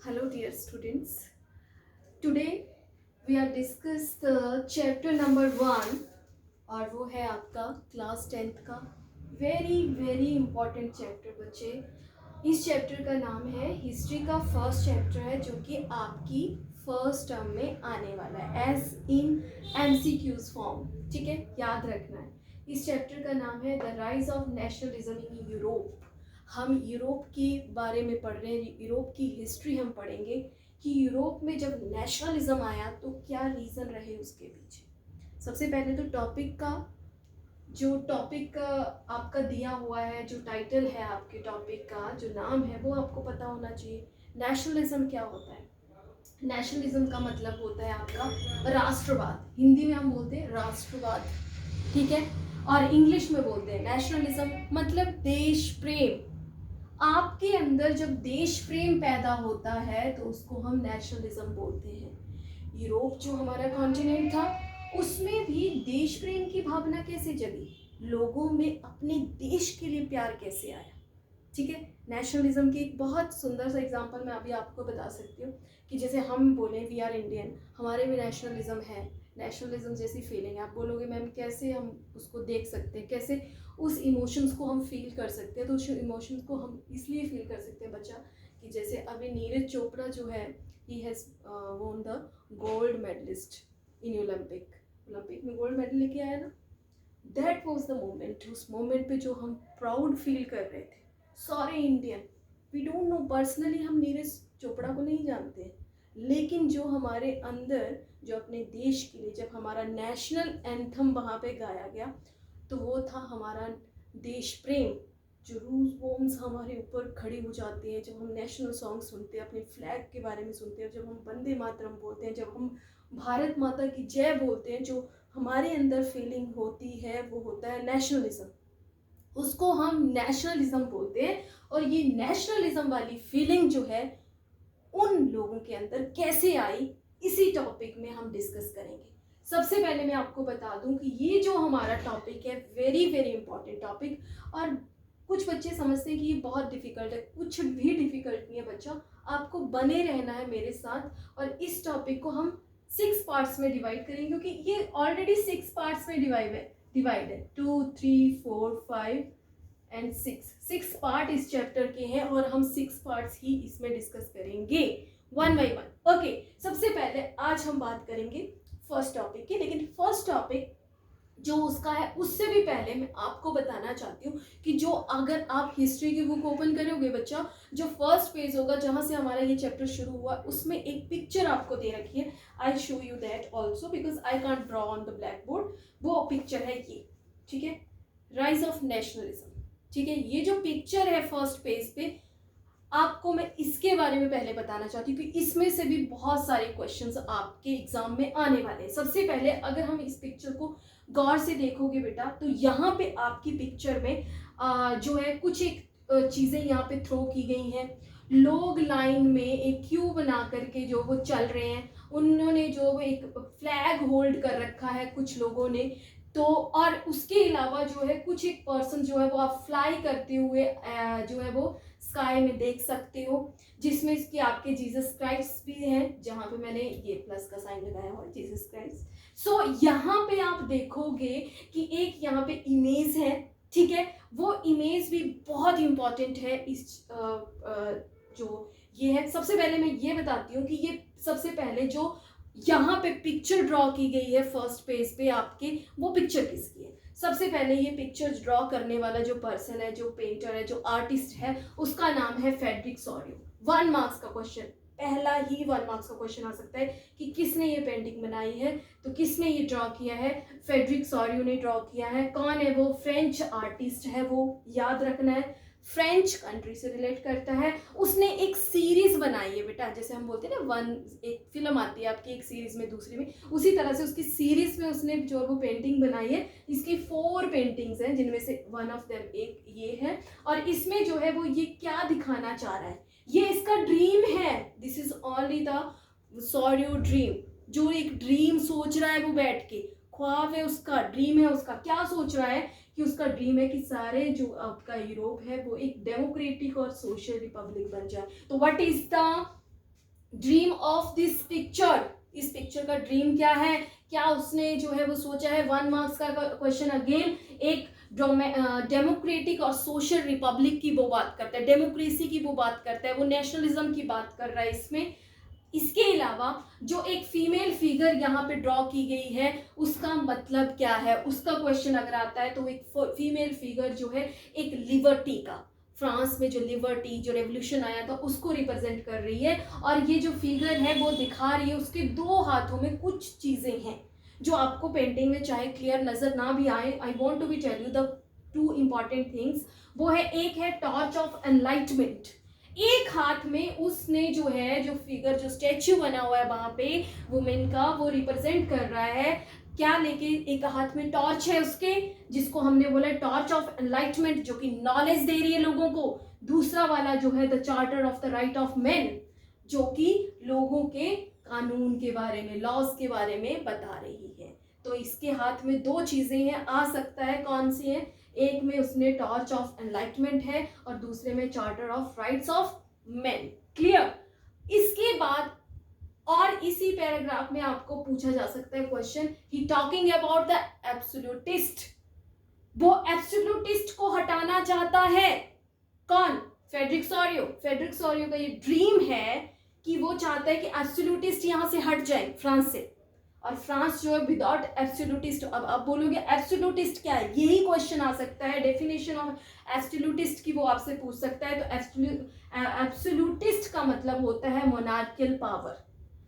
Hello dear students. Today we are discuss the chapter number 1 और वो है आपका क्लास 10th का वेरी इंपॉर्टेंट चैप्टर बच्चे। इस चैप्टर का नाम है हिस्ट्री का फर्स्ट चैप्टर है जो कि आपकी फर्स्ट टर्म में आने वाला है एज इन एमसीक्यूज फॉर्म। ठीक है, याद रखना है। इस चैप्टर का नाम है the rise of nationalism in Europe. हम यूरोप के बारे में पढ़ रहे हैं, यूरोप की हिस्ट्री हम पढ़ेंगे कि यूरोप में जब नेशनलिज्म आया तो क्या रीज़न रहे उसके पीछे। सबसे पहले तो टॉपिक आपका दिया हुआ है, जो टाइटल है आपके टॉपिक का, जो नाम है वो आपको पता होना चाहिए। नेशनलिज्म क्या होता है? नेशनलिज्म का मतलब होता है आपका राष्ट्रवाद। हिंदी में हम बोलते हैं राष्ट्रवाद, ठीक है, और इंग्लिश में बोलते हैं नेशनलिज्म, मतलब देश प्रेम। आपके अंदर जब देश प्रेम पैदा होता है तो उसको हम नेशनलिज्म बोलते हैं। यूरोप जो हमारा कॉन्टिनेंट था उसमें भी देश प्रेम की भावना कैसे जगी, लोगों में अपने देश के लिए प्यार कैसे आया। ठीक है, नेशनलिज्म की एक बहुत सुंदर सा एग्जांपल मैं अभी आपको बता सकती हूँ कि जैसे हम बोले वी आर इंडियन, हमारे में नेशनलिज्म है। नेशनलिज्म जैसी फीलिंग है, आप बोलोगे मैम कैसे हम उसको देख सकते हैं, कैसे उस इमोशंस को हम फील कर सकते हैं। तो उस इमोशंस को हम इसलिए फील कर सकते हैं बच्चा कि जैसे अभी नीरज चोपड़ा जो है he has won the gold medalist in Olympic में गोल्ड मेडल लेके आया ना। दैट वॉज द मोमेंट, उस मोमेंट पे जो हम प्राउड फील कर रहे थे। Sorry Indian, we don't know personally, हम नीरज चोपड़ा को नहीं जानते हैं, लेकिन जो हमारे अंदर जो अपने देश के लिए जब हमारा नेशनल एंथम वहाँ पे गाया गया तो वो था हमारा देश प्रेम। जो रूज बोम्स हमारे ऊपर खड़ी हो जाती हैं जब हम नेशनल सॉन्ग सुनते हैं, अपने फ्लैग के बारे में सुनते हैं, जब हम वंदे मातरम बोलते हैं, जब हम भारत माता की जय बोलते हैं, जो हमारे अंदर फीलिंग होती है वो होता है नेशनलिज्म। उसको हम नेशनलिज्म बोलते हैं। और ये नेशनलिज्म वाली फीलिंग जो है उन लोगों के अंदर कैसे आई, इसी टॉपिक में हम डिस्कस करेंगे। सबसे पहले मैं आपको बता दूं कि ये जो हमारा टॉपिक है वेरी इंपॉर्टेंट टॉपिक, और कुछ बच्चे समझते हैं कि ये बहुत डिफिकल्ट है। कुछ भी डिफिकल्ट नहीं है बच्चा, आपको बने रहना है मेरे साथ। और इस टॉपिक को हम 6 पार्ट्स में डिवाइड करेंगे, क्योंकि ये ऑलरेडी 6 पार्ट्स में डिवाइड है 2, 3, 4, 5 एंड 6 पार्ट इस चैप्टर के हैं और हम 6 पार्ट्स ही इसमें डिस्कस करेंगे वन बाई वन। ओके, सबसे पहले आज हम बात करेंगे फर्स्ट टॉपिक की, लेकिन फर्स्ट टॉपिक जो उसका है उससे भी पहले मैं आपको बताना चाहती हूँ कि जो अगर आप हिस्ट्री की बुक ओपन करोगे बच्चा, जो फर्स्ट पेज होगा जहाँ से हमारा ये चैप्टर शुरू हुआ, उसमें एक पिक्चर आपको दे रखी है। I show you that also because I can't draw on the black board. वो पिक्चर है ये, ठीक है, राइज ऑफ नेशनलिज्म। ठीक है, ये जो पिक्चर है फर्स्ट पेज पे, आपको मैं इसके बारे में पहले बताना चाहती हूँ कि इसमें से भी बहुत सारे क्वेश्चंस आपके एग्जाम में आने वाले हैं। सबसे पहले अगर हम इस पिक्चर को गौर से देखोगे बेटा, तो यहाँ पे आपकी पिक्चर में जो है कुछ एक चीज़ें यहाँ पे थ्रो की गई हैं। लोग लाइन में एक क्यू बना करके जो वो चल रहे हैं, उन्होंने जो एक फ्लैग होल्ड कर रखा है कुछ लोगों ने। तो और उसके अलावा जो है कुछ एक पर्सन जो है वो आप फ्लाई करते हुए जो है वो स्काई में देख सकते हो, जिसमें इसके आपके जीसस क्राइस्ट भी हैं, जहाँ पे मैंने ये प्लस का साइन लगाया हुआ है, जीसस क्राइस्ट। सो यहाँ पे आप देखोगे कि एक यहाँ पे इमेज है, ठीक है, वो इमेज भी बहुत इंपॉर्टेंट है। इस जो ये है, सबसे पहले मैं ये बताती हूँ कि ये सबसे पहले जो यहाँ पे पिक्चर ड्रॉ की गई है फर्स्ट पेज पे आपके, वो पिक्चर किसकी है? सबसे पहले ये पिक्चर्स ड्रॉ करने वाला जो पर्सन है, जो पेंटर है, जो आर्टिस्ट है, उसका नाम है फ्रेडरिक सोरियो। 1 मार्क्स का क्वेश्चन, पहला ही 1 मार्क्स का क्वेश्चन आ सकता है कि किसने ये पेंटिंग बनाई है, तो किसने ये ड्रॉ किया है? फ्रेडरिक सोरियो ने ड्रॉ किया है। कौन है वो? फ्रेंच आर्टिस्ट है वो, याद रखना है, फ्रेंच कंट्री से रिलेट करता है। उसने एक सीरीज बनाई है बेटा, जैसे हम बोलते हैं ना एक फिल्म आती है आपकी एक सीरीज में दूसरी में, उसी तरह से उसकी सीरीज में उसने जो वो पेंटिंग बनाई है। इसकी 4 पेंटिंग्स हैं, जिनमें से वन ऑफ देम एक ये है। और इसमें जो है वो ये क्या दिखाना चाह रहा है, ये इसका ड्रीम है। This is only the Sorio dream, जो एक ड्रीम सोच रहा है वो बैठ के, ख्वाब है उसका, ड्रीम है उसका। क्या सोच रहा है कि उसका ड्रीम है कि सारे जो आपका यूरोप है वो एक डेमोक्रेटिक और सोशल रिपब्लिक बन जाए। तो what is the dream of this picture, इस पिक्चर का ड्रीम क्या है, क्या उसने जो है वो सोचा है। 1 मार्क्स का क्वेश्चन अगेन, एक डेमोक्रेटिक और सोशल रिपब्लिक की वो बात करता है, डेमोक्रेसी की वो बात करता है, वो नेशनलिज्म की बात कर रहा है इसमें। इसके अलावा जो एक फीमेल फिगर यहाँ पे ड्रॉ की गई है उसका मतलब क्या है, उसका क्वेश्चन अगर आता है तो एक फीमेल फिगर जो है एक लिबर्टी का, फ्रांस में जो लिबर्टी जो रेवोल्यूशन आया था उसको रिप्रेजेंट कर रही है। और ये जो फिगर है वो दिखा रही है उसके 2 हाथों में कुछ चीजें हैं जो आपको पेंटिंग में चाहे क्लियर नजर ना भी आए। I want to be tell you the 2 important things. वो है, एक है टॉर्च ऑफ एनलाइटमेंट, एक हाथ में उसने जो है जो फिगर जो स्टैच्यू बना हुआ है वहां पे वुमेन का वो रिप्रेजेंट कर रहा है क्या लेके, एक हाथ में टॉर्च है उसके जिसको हमने बोला टॉर्च ऑफ एनलाइटमेंट जो कि नॉलेज दे रही है लोगों को। दूसरा वाला जो है the charter of the right of man जो कि लोगों के कानून के बारे में, लॉज के बारे में बता रही है। तो इसके हाथ में 2 चीजें हैं, आ सकता है कौन सी है, एक में उसने टॉर्च ऑफ एनलाइटमेंट है और दूसरे में charter of rights of man. Clear. इसके बाद और इसी पैराग्राफ में आपको पूछा जा सकता है question, he talking about the absolutist, वो एब्सोल्यूटिस्ट को हटाना चाहता है कौन, फ्रेडरिक सोरियो। फ्रेडरिक सोरियो का ये ड्रीम है कि वो चाहता है कि एब्सोल्यूटिस्ट यहां से हट जाए फ्रांस से, और फ्रांस जो है विदाउट एब्सोल्यूटिस्ट। अब आप बोलोगे एब्सोल्यूटिस्ट क्या है, यही क्वेश्चन आ सकता है, डेफिनेशन ऑफ एब्सोल्यूटिस्ट की वो आपसे पूछ सकता है। तो एब्सोल्यूटिस्ट का मतलब होता है monarchial power,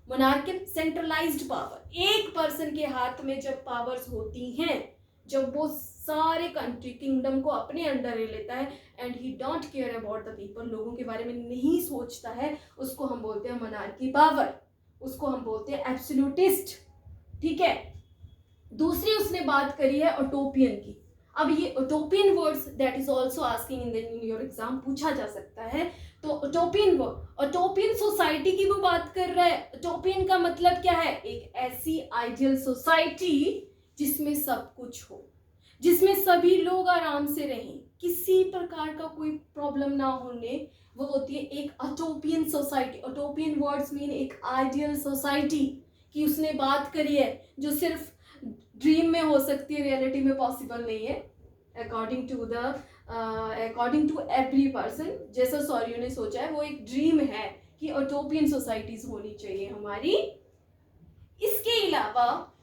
monarchial centralised power. एक पर्सन के हाथ में जब पावर्स होती हैं, जब वो सारे कंट्री किंगडम को अपने अंडर ले लेता है and he don't care about the people, लोगों के बारे में नहीं सोचता है, उसको हम बोलते हैं मोनार्की पावर, उसको हम बोलते हैं एब्सोल्यूटिस्ट। ठीक है। दूसरी उसने बात करी है ओटोपियन की। अब ये utopian words that is also asking in your exam, पूछा जा सकता है। तो ओटोपियन वर्ड, ओटोपियन सोसाइटी की वो बात कर रहा है। ओटोपियन का मतलब क्या है, एक ऐसी आइडियल सोसाइटी जिसमें सब कुछ हो, जिसमें सभी लोग आराम से रहें, किसी प्रकार का कोई प्रॉब्लम ना होने, वो होती है एक utopian society. Utopian words mean एक आइडियल सोसाइटी की उसने बात करी है जो सिर्फ ड्रीम में हो सकती है, रियलिटी में पॉसिबल नहीं है, अकॉर्डिंग टू एवरी पर्सन। जैसा सोरियो ने सोचा है वो एक ड्रीम है कि ओटोपियन सोसाइटीज होनी चाहिए हमारी। इसके अलावा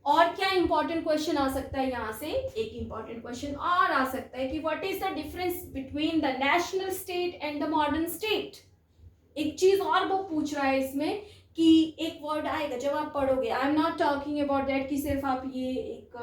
और क्या इंपॉर्टेंट क्वेश्चन आ सकता है यहाँ से, एक इंपॉर्टेंट क्वेश्चन और आ सकता है कि what is the difference between the national state and the modern state. एक चीज और वो पूछ रहा है इसमें कि एक वर्ड आएगा जब आप पढ़ोगे, I am not talking about that कि सिर्फ आप ये एक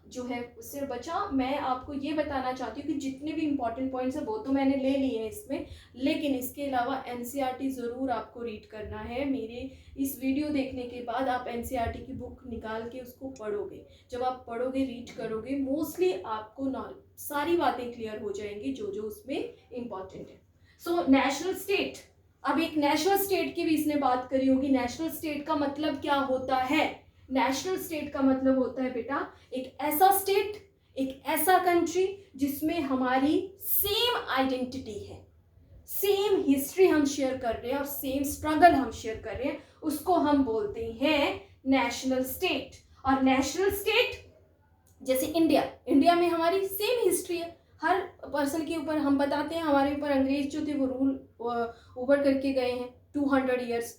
जो है सिर्फ बचा, मैं आपको ये बताना चाहती हूँ कि जितने भी इंपॉर्टेंट पॉइंट्स है वो तो मैंने ले लिए हैं इसमें, लेकिन इसके अलावा एनसीईआरटी ज़रूर आपको रीड करना है। मेरे इस वीडियो देखने के बाद आप एनसीईआरटी की बुक निकाल के उसको पढ़ोगे, जब आप पढ़ोगे रीड करोगे मोस्टली आपको सारी बातें क्लियर हो जाएंगी जो जो उसमें इम्पॉर्टेंट है। सो नेशनल स्टेट, अब एक नेशनल स्टेट की भी इसने बात करी होगी। नेशनल स्टेट का मतलब क्या होता है, नेशनल स्टेट का मतलब होता है बेटा एक ऐसा स्टेट, एक ऐसा कंट्री जिसमें हमारी सेम आइडेंटिटी है, सेम हिस्ट्री हम शेयर कर रहे हैं और सेम स्ट्रगल हम शेयर कर रहे हैं, उसको हम बोलते हैं नेशनल स्टेट। और नेशनल स्टेट जैसे इंडिया, इंडिया में हमारी सेम हिस्ट्री है, हर पर्सन के ऊपर हम बताते हैं हमारे ऊपर अंग्रेज जो थे वो रूल ओवर करके गए हैं 200 ईयर्स,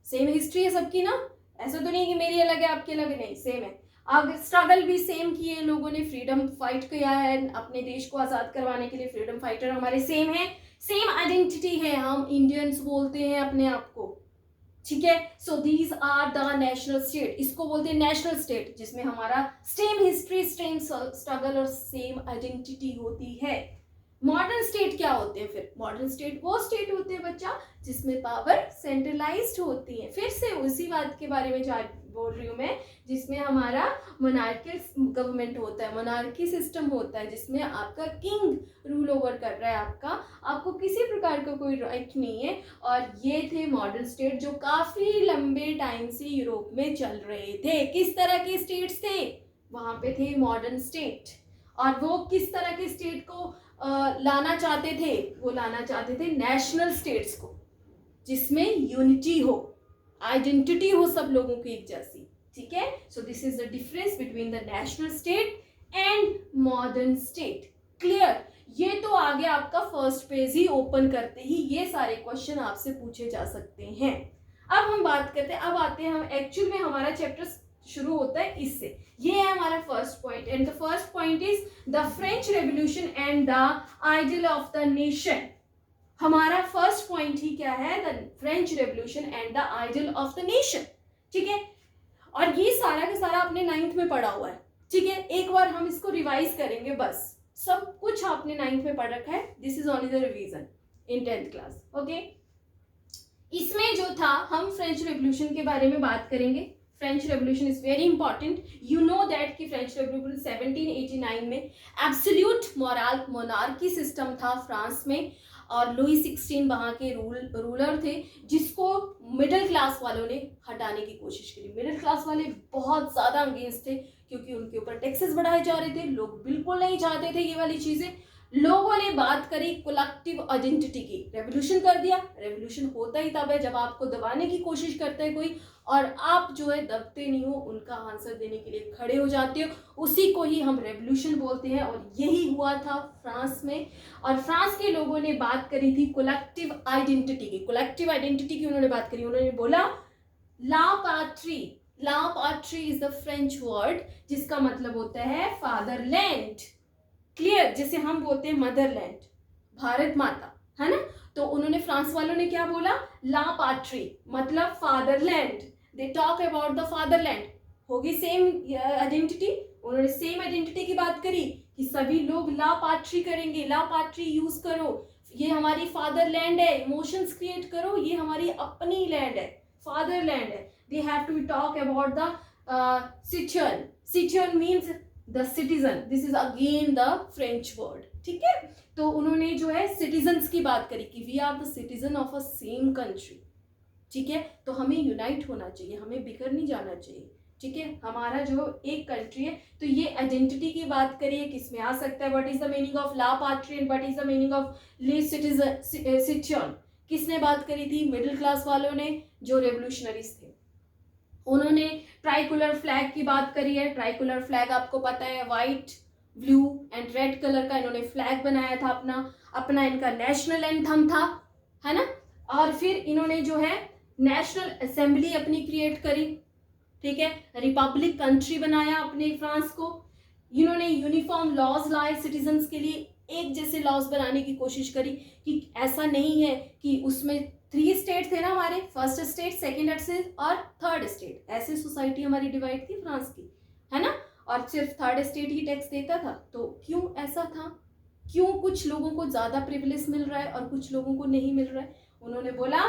सेम हिस्ट्री है सबकी ना, ऐसा तो नहीं कि मेरी अलग है आपकी अलग है, नहीं सेम है। अब स्ट्रगल भी सेम किए लोगों ने, फ्रीडम फाइट किया है अपने देश को आज़ाद करवाने के लिए, फ्रीडम फाइटर हमारे सेम है, सेम आइडेंटिटी है, हम इंडियंस बोलते हैं अपने आप को। ठीक है। So these are the national state, इसको बोलते हैं नेशनल स्टेट जिसमें हमारा सेम हिस्ट्री, सेम स्ट्रगल और सेम आइडेंटिटी होती है। मॉडर्न स्टेट क्या होते हैं फिर, मॉडर्न स्टेट वो स्टेट होते हैं बच्चा जिसमें पावर सेंट्रलाइज्ड होती है, फिर से उसी बात के बारे में बोल रही हूँ मैं, जिसमें हमारा मोनार्कियल गवर्नमेंट होता है, मोनार्की सिस्टम होता है जिसमें आपका किंग रूल ओवर कर रहा है, आपको किसी प्रकार का कोई राइट नहीं है। और ये थे मॉडर्न स्टेट जो काफ़ी लंबे टाइम से यूरोप में चल रहे थे। किस तरह के स्टेट्स थे, वहाँ पे थे मॉडर्न स्टेट। और वो किस तरह के स्टेट को लाना चाहते थे, वो लाना चाहते थे नेशनल स्टेट्स को। जिसमें यूनिटी हो, आइडेंटिटी हो सब लोगों की एक जैसी, ठीक है। So this is the difference between the national state and modern state. Clear? ये तो आगे आपका फर्स्ट पेज ही ओपन करते ही ये सारे क्वेश्चन आपसे पूछे जा सकते हैं। अब हम बात करते हैं, अब आते हैं हम एक्चुअल में, हमारा चैप्टर शुरू होता है इससे। ये है हमारा first point, and the first point is the French revolution and the ideal of the nation. हमारा फर्स्ट पॉइंट ही क्या है? The French revolution and the ideal of the nation, ठीक है। और ये सारा का सारा आपने 9th में पढ़ा हुआ है, ठीक है। एक बार हम इसको रिवाइज करेंगे, बस सब कुछ आपने 9th में पढ़ रखा है। This is only the revision in 10th class, okay. इसमें जो था, हम फ्रेंच रेवोल्यूशन के बारे में बात करेंगे। French revolution is very important. You know that कि फ्रेंच रेवोल्यूशन 1789 में एब्सोल्यूट मोनार्की सिस्टम था फ्रांस में, और लुई 16 वहाँ के रूलर थे, जिसको मिडिल क्लास वालों ने हटाने की कोशिश करी। मिडिल क्लास वाले बहुत ज़्यादा अगेंस्ट थे, क्योंकि उनके ऊपर टैक्सेस बढ़ाए जा रहे थे। लोग बिल्कुल नहीं चाहते थे ये वाली चीज़ें। लोगों ने बात करी कलेक्टिव आइडेंटिटी की, रेवोल्यूशन कर दिया। रेवोल्यूशन होता ही तब है जब आपको दबाने की कोशिश करता है कोई, और आप जो है दबते नहीं हो, उनका आंसर देने के लिए खड़े हो जाते हो। उसी को ही हम रेवोल्यूशन बोलते हैं, और यही हुआ था फ्रांस में। और फ्रांस के लोगों ने बात करी थी कलेक्टिव आइडेंटिटी की। कलेक्टिव आइडेंटिटी की उन्होंने बात करी। उन्होंने बोला ला पैट्री। ला पैट्री इज द फ्रेंच वर्ड, जिसका मतलब होता है फादरलैंड। क्लियर? जैसे हम बोलते हैं मदरलैंड, भारत माता, है ना। तो उन्होंने, फ्रांस वालों ने क्या बोला? ला पैट्री मतलब fatherland. They talk about the fatherland. होगी सेम आइडेंटिटी। उन्होंने सेम आइडेंटिटी की बात करी कि सभी लोग ला पैट्री करेंगे। ला पैट्री यूज करो, ये हमारी फादरलैंड है। इमोशंस क्रिएट करो, ये हमारी अपनी लैंड है, फादरलैंड है। They have to talk about the citizen. Citizen means the citizen. This is again the French word, ठीक है। तो उन्होंने जो है सिटीजन्स की बात करी कि we are the citizen of a same country, ठीक है। तो हमें यूनाइट होना चाहिए, हमें बिखर नहीं जाना चाहिए, ठीक है। हमारा जो एक कंट्री है। तो ये आइडेंटिटी की बात करिए, किसमें आ सकता है? What is the meaning of la patrie and what is the meaning of le citizen? किसने बात करी थी? मिडिल क्लास वालों ने, जो रेवोल्यूशनरीज थे। उन्होंने ट्राइकुलर फ्लैग की बात करी है। ट्राइकुलर फ्लैग आपको पता है, white, blue and red colour का इन्होंने फ्लैग बनाया था अपना इनका नेशनल एंथम था, है ना। और फिर इन्होंने जो है नेशनल असेंबली अपनी क्रिएट करी, ठीक है। रिपब्लिक कंट्री बनाया अपने फ्रांस को। इन्होंने यूनिफॉर्म लॉज लाए सिटीजन्स के लिए, एक जैसे लॉज बनाने की कोशिश करी कि ऐसा नहीं है कि उसमें 3 स्टेट थे ना हमारे, फर्स्ट स्टेट, सेकेंड स्टेट और थर्ड स्टेट। ऐसे सोसाइटी हमारी डिवाइड थी फ्रांस की, है ना। और सिर्फ थर्ड स्टेट ही टैक्स देता था। तो क्यों ऐसा था? क्यों कुछ लोगों को ज़्यादा प्रिविलेज मिल रहा है और कुछ लोगों को नहीं मिल रहा है? उन्होंने बोला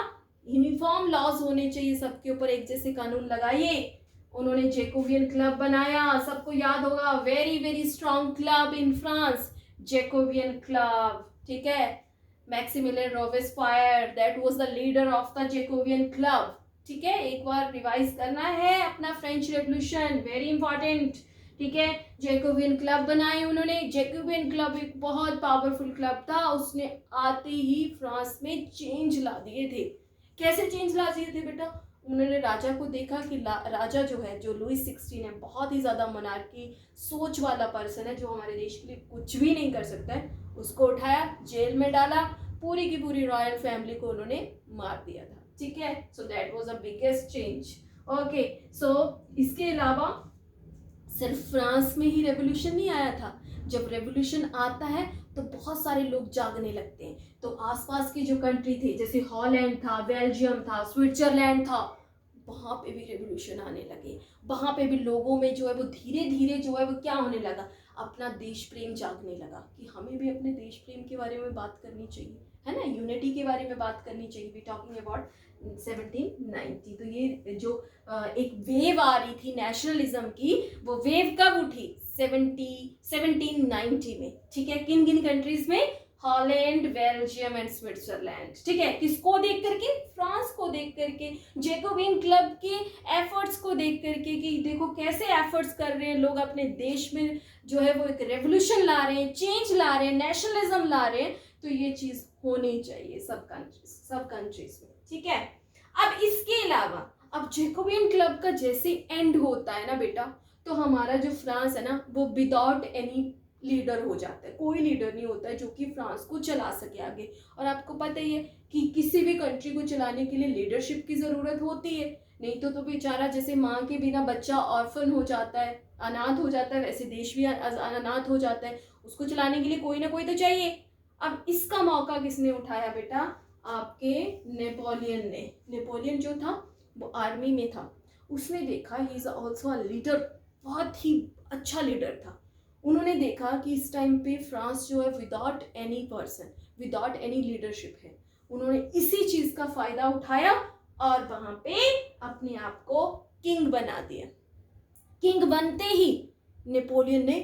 यूनिफॉर्म लॉज होने चाहिए, सबके ऊपर एक जैसे कानून लगाइए। उन्होंने जैकोबियन क्लब बनाया, सबको याद होगा, very very strong club in France, Jacobin club, ठीक है। Maximilien Robespierre, that was the leader of the Jacobin club, ठीक है। एक बार रिवाइज करना है अपना फ्रेंच रेवोल्यूशन, वेरी इंपॉर्टेंट, ठीक है। जैकोबियन क्लब बनाए उन्होंने। जैकोबियन क्लब एक बहुत पावरफुल क्लब था, उसने आते ही फ्रांस में चेंज ला दिए थे। कैसे चेंज ला दिए थे बेटा? उन्होंने राजा को देखा कि राजा जो है, जो लुई 16 है, बहुत ही ज़्यादा मोनार्की सोच वाला पर्सन है, जो हमारे देश के लिए कुछ भी नहीं कर सकता है। उसको उठाया, जेल में डाला, पूरी की पूरी रॉयल फैमिली को उन्होंने मार दिया था, ठीक है। So that was a biggest change, okay. So इसके अलावा सिर्फ फ्रांस में ही रेवोल्यूशन नहीं आया था। जब रेवोल्यूशन आता है तो बहुत सारे लोग जागने लगते हैं। तो आसपास की जो कंट्री थे, जैसे हॉलैंड था, बेल्जियम था, स्विट्जरलैंड था, वहाँ पे भी रेवोल्यूशन आने लगे। वहाँ पे भी लोगों में जो है वो धीरे धीरे जो है वो क्या होने लगा, अपना देश प्रेम जागने लगा कि हमें भी अपने देश प्रेम के बारे में बात करनी चाहिए, है ना। यूनिटी के बारे में बात करनी चाहिए। We talking about 1790। तो ये जो एक वेव आ रही थी नेशनलिज्म की, वो वेव कब उठी? 1790 में, ठीक है। किन किन कंट्रीज में? हॉलैंड, बेल्जियम एंड स्विट्जरलैंड, ठीक है। किसको देख करके? फ्रांस को देख करके, जैकोबियन क्लब के एफर्ट्स को देख करके कि देखो कैसे एफर्ट्स कर रहे हैं लोग अपने देश में, जो है वो एक रेवोल्यूशन ला रहे हैं, चेंज ला रहे हैं, नेशनलिज्म ला रहे हैं। तो ये चीज़ होनी चाहिए सब कंट्रीज में, ठीक है। अब इसके अलावा अब जैकोबियन क्लब का जैसे एंड होता है ना बेटा, तो हमारा जो फ्रांस है ना वो विदाउट एनी लीडर हो जाता है। कोई लीडर नहीं होता है जो कि फ्रांस को चला सके आगे। और आपको पता ही है कि किसी भी कंट्री को चलाने के लिए लीडरशिप की ज़रूरत होती है, नहीं तो बेचारा जैसे माँ के बिना बच्चा ऑर्फन हो जाता है, अनाथ हो जाता है, वैसे देश भी अनाथ हो जाता है। उसको चलाने के लिए कोई ना कोई तो चाहिए। अब इसका मौका किसने उठाया बेटा? आपके नेपोलियन ने। नेपोलियन जो था वो आर्मी में था, उसने देखा he is also a leader, बहुत ही अच्छा लीडर था। उन्होंने देखा कि इस टाइम पे फ्रांस जो है without any person, without any leadership है। उन्होंने इसी चीज़ का फ़ायदा उठाया और वहाँ पे अपने आप को किंग बना दिया। किंग बनते ही नेपोलियन ने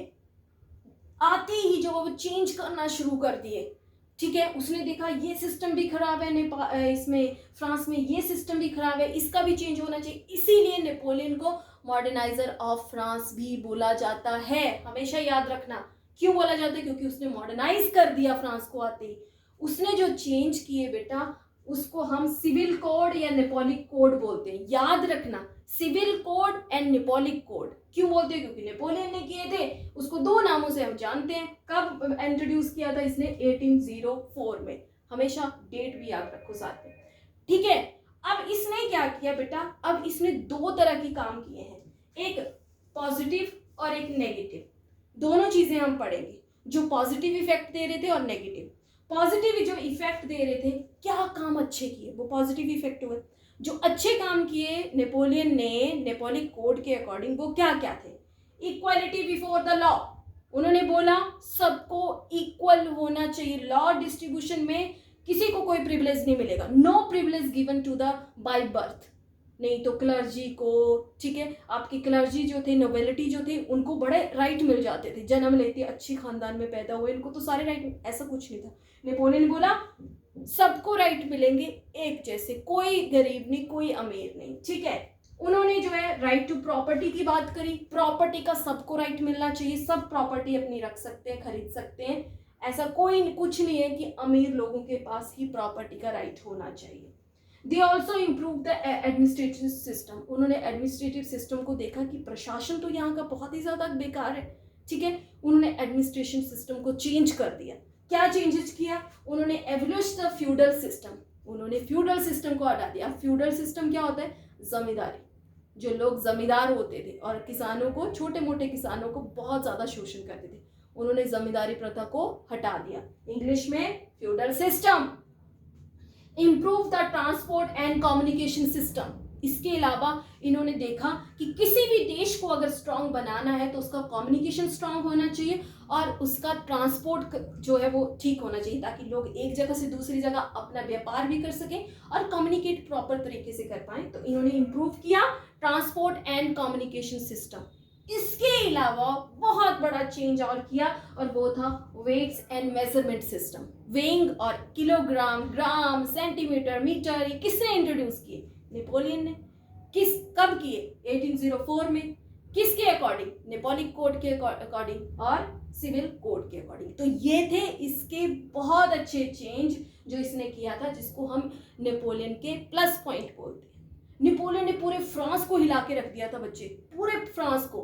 आते ही जो वो चेंज करना शुरू कर दिए। ठीक है, उसने देखा ये सिस्टम भी खराब है, इसमें फ्रांस में ये सिस्टम भी खराब है, इसका भी चेंज होना चाहिए। इसीलिए नेपोलियन को मॉडर्नाइजर ऑफ फ्रांस भी बोला जाता है। हमेशा याद रखना क्यों बोला जाता है, क्योंकि उसने मॉडर्नाइज कर दिया फ्रांस को आते ही। उसने जो चेंज किए बेटा उसको हम सिविल कोड या नेपोलिक कोड बोलते हैं। याद रखना, civil code and Napoleonic code क्यों बोलते हैं? क्योंकि नेपोलियन ने किए थे। उसको दो नामों से हम जानते हैं। कब इंट्रोड्यूस किया था इसने? 1804 में। हमेशा डेट भी याद रखो साथ में, ठीक है। अब इसने क्या किया बेटा? अब इसने दो तरह की काम किए हैं, एक पॉजिटिव और एक नेगेटिव। दोनों चीजें हम पढ़ेंगे, जो पॉजिटिव इफेक्ट दे रहे थे और नेगेटिव। पॉजिटिव जो इफेक्ट दे रहे थे, क्या काम अच्छे किए, वो पॉजिटिव इफेक्ट हुए। जो अच्छे काम किए नेपोलियन ने नेपोलिक कोड के अकॉर्डिंग, वो क्या क्या थे? Equality before the law. उन्होंने बोला सबको इक्वल होना चाहिए। लॉ डिस्ट्रीब्यूशन में किसी को कोई प्रिविलेज नहीं मिलेगा। No privilege given to the by birth. नहीं तो क्लर्जी को, ठीक है, आपकी क्लर्जी जो थे, नोबेलिटी जो थे, उनको बड़े राइट मिल जाते थे, जन्म लेते अच्छी खानदान में पैदा हुए, इनको तो सारे राइट। ऐसा कुछ नहीं था। नेपोलियन ने बोला सबको राइट मिलेंगे एक जैसे, कोई गरीब नहीं, कोई अमीर नहीं, ठीक है। उन्होंने जो है राइट टू प्रॉपर्टी की बात करी। प्रॉपर्टी का सबको राइट मिलना चाहिए, सब प्रॉपर्टी अपनी रख सकते हैं, खरीद सकते हैं। ऐसा कोई कुछ नहीं है कि अमीर लोगों के पास ही प्रॉपर्टी का राइट होना चाहिए। They also improve the administrative system. उन्होंने एडमिनिस्ट्रेटिव सिस्टम को देखा कि प्रशासन तो यहाँ का बहुत ही ज़्यादा बेकार है, ठीक है। उन्होंने एडमिनिस्ट्रेशन सिस्टम को चेंज कर दिया। क्या चेंजेस किया? उन्होंने एवोल्यूश द फ्यूडल सिस्टम। उन्होंने फ्यूडल सिस्टम को हटा दिया। फ्यूडल सिस्टम क्या होता है? जमींदारी। जो लोग जमींदार होते थे और किसानों को, छोटे मोटे किसानों को बहुत ज़्यादा शोषण करते थे, उन्होंने जमींदारी प्रथा को हटा दिया। इंग्लिश में feudal system. Improve the transport and communication system. इसके अलावा इन्होंने देखा कि किसी भी देश को अगर स्ट्रांग बनाना है तो उसका कम्युनिकेशन स्ट्रांग होना चाहिए और उसका ट्रांसपोर्ट जो है वो ठीक होना चाहिए, ताकि लोग एक जगह से दूसरी जगह अपना व्यापार भी कर सकें और कम्युनिकेट प्रॉपर तरीके से कर पाएं। तो इन्होंने इम्प्रूव किया ट्रांसपोर्ट एंड कम्युनिकेशन सिस्टम। इसके अलावा बहुत बड़ा चेंज और किया, और वो था weights and measurement system. Weighing और किलोग्राम, ग्राम, सेंटीमीटर, मीटर, ये किसने इंट्रोड्यूस किए? नेपोलियन ने। कब किए? 1804 में। किसके अकॉर्डिंग? नेपोलिक कोड के अकॉर्डिंग और सिविल कोड के अकॉर्डिंग। तो ये थे इसके बहुत अच्छे चेंज जो इसने किया था, जिसको हम नेपोलियन के प्लस पॉइंट बोलते हैं। नेपोलियन ने पूरे फ्रांस को हिला के रख दिया था बच्चे, पूरे फ्रांस को।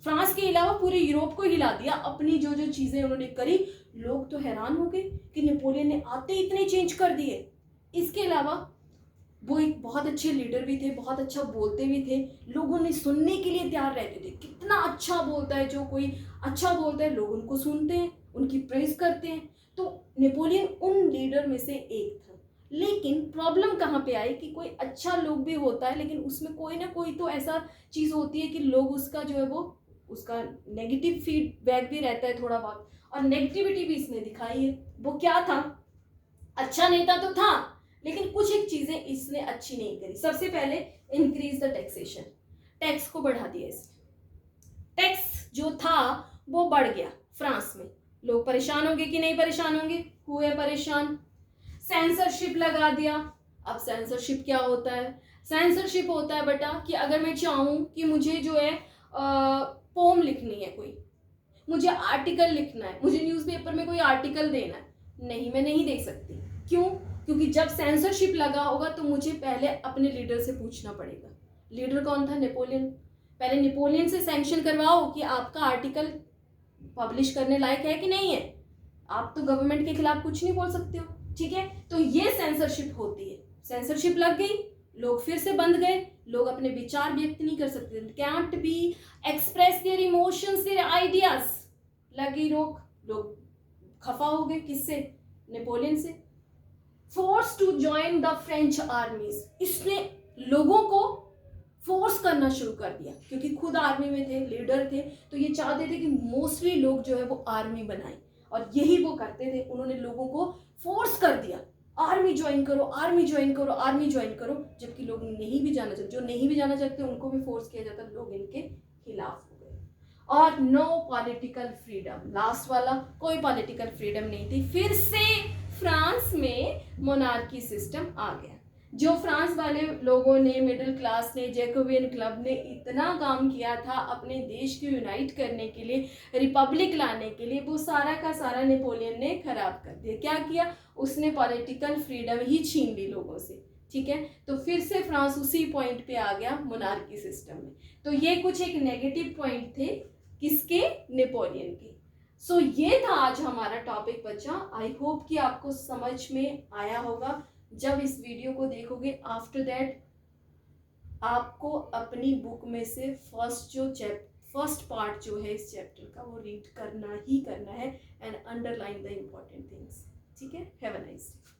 फ्रांस के अलावा पूरे यूरोप को हिला दिया। अपनी जो जो चीज़ें उन्होंने करी, लोग तो हैरान हो गए कि नेपोलियन ने आते इतने चेंज कर दिए। इसके अलावा वो एक बहुत अच्छे लीडर भी थे, बहुत अच्छा बोलते भी थे। लोगों ने सुनने के लिए तैयार रहते थे। कितना अच्छा बोलता है, जो कोई अच्छा बोलता है लोग उनको सुनते हैं, उनकी प्रेज करते हैं। तो नेपोलियन उन लीडर में से एक था। लेकिन प्रॉब्लम कहाँ पे आई कि कोई अच्छा लोग भी होता है, लेकिन उसमें कोई ना कोई तो ऐसा चीज़ होती है कि लोग उसका जो है वो उसका नेगेटिव फीडबैक भी रहता है थोड़ा बहुत, और नेगेटिविटी भी इसने दिखाई है। वो क्या था? अच्छा नेता तो था, लेकिन कुछ एक चीज़ें इसने अच्छी नहीं करी। सबसे पहले इंक्रीज द टैक्सेशन। टैक्स को बढ़ा दिया इसने। टैक्स जो था वो बढ़ गया फ्रांस में। लोग परेशान होंगे कि नहीं परेशान होंगे? हुए परेशान। सेंसरशिप लगा दिया। अब सेंसरशिप क्या होता है? सेंसरशिप होता है बेटा कि अगर मैं चाहूँ कि मुझे जो है पोम लिखनी है, कोई मुझे आर्टिकल लिखना है, मुझे न्यूज़पेपर में कोई आर्टिकल देना है, नहीं, मैं नहीं दे सकती। क्यों? क्योंकि जब सेंसरशिप लगा होगा तो मुझे पहले अपने लीडर से पूछना पड़ेगा। लीडर कौन था? नेपोलियन। पहले नेपोलियन से सैंक्शन करवाओ कि आपका आर्टिकल पब्लिश करने लायक है कि नहीं है। आप तो गवर्नमेंट के खिलाफ कुछ नहीं बोल सकते हो, ठीक है। तो ये सेंसरशिप होती है। सेंसरशिप लग गई, लोग फिर से बंद गए, लोग अपने विचार व्यक्त नहीं कर सकते, can't be express their emotions, their ideas. लगी रोक, लोग खफा हो गए। किससे? नेपोलियन से। Force to join the French armies, इसने लोगों को फोर्स करना शुरू कर दिया, क्योंकि खुद आर्मी में थे, लीडर थे, तो ये चाहते थे कि मोस्टली लोग जो है वो आर्मी बनाए, और यही वो करते थे। उन्होंने लोगों को फोर्स कर दिया, आर्मी ज्वाइन करो, आर्मी ज्वाइन करो, आर्मी ज्वाइन करो, जबकि लोग नहीं भी जाना चाहते, जो नहीं भी जाना चाहते उनको भी फोर्स किया जाता, लोग इनके खिलाफ हो गए। और नो पॉलिटिकल फ्रीडम, लास्ट वाला, कोई पॉलिटिकल फ्रीडम नहीं थी। फिर से फ्रांस में मोनार्की सिस्टम आ गया। जो फ्रांस वाले लोगों ने, मिडिल क्लास ने, जैकोबियन क्लब ने इतना काम किया था अपने देश को यूनाइट करने के लिए, रिपब्लिक लाने के लिए, वो सारा का सारा नेपोलियन ने खराब कर दिया। क्या किया? उसने पॉलिटिकल फ्रीडम ही छीन ली लोगों से, ठीक है। तो फिर से फ्रांस उसी पॉइंट पे आ गया मोनार्की सिस्टम में। तो ये कुछ एक नेगेटिव पॉइंट थे किसके? नेपोलियन के। सो ये था आज हमारा टॉपिक बच्चा। आई होप कि आपको समझ में आया होगा। जब इस वीडियो को देखोगे, आफ्टर दैट आपको अपनी बुक में से फर्स्ट पार्ट जो है इस चैप्टर का वो रीड करना ही करना है, and underline the important things, ठीक है। Have a nice day.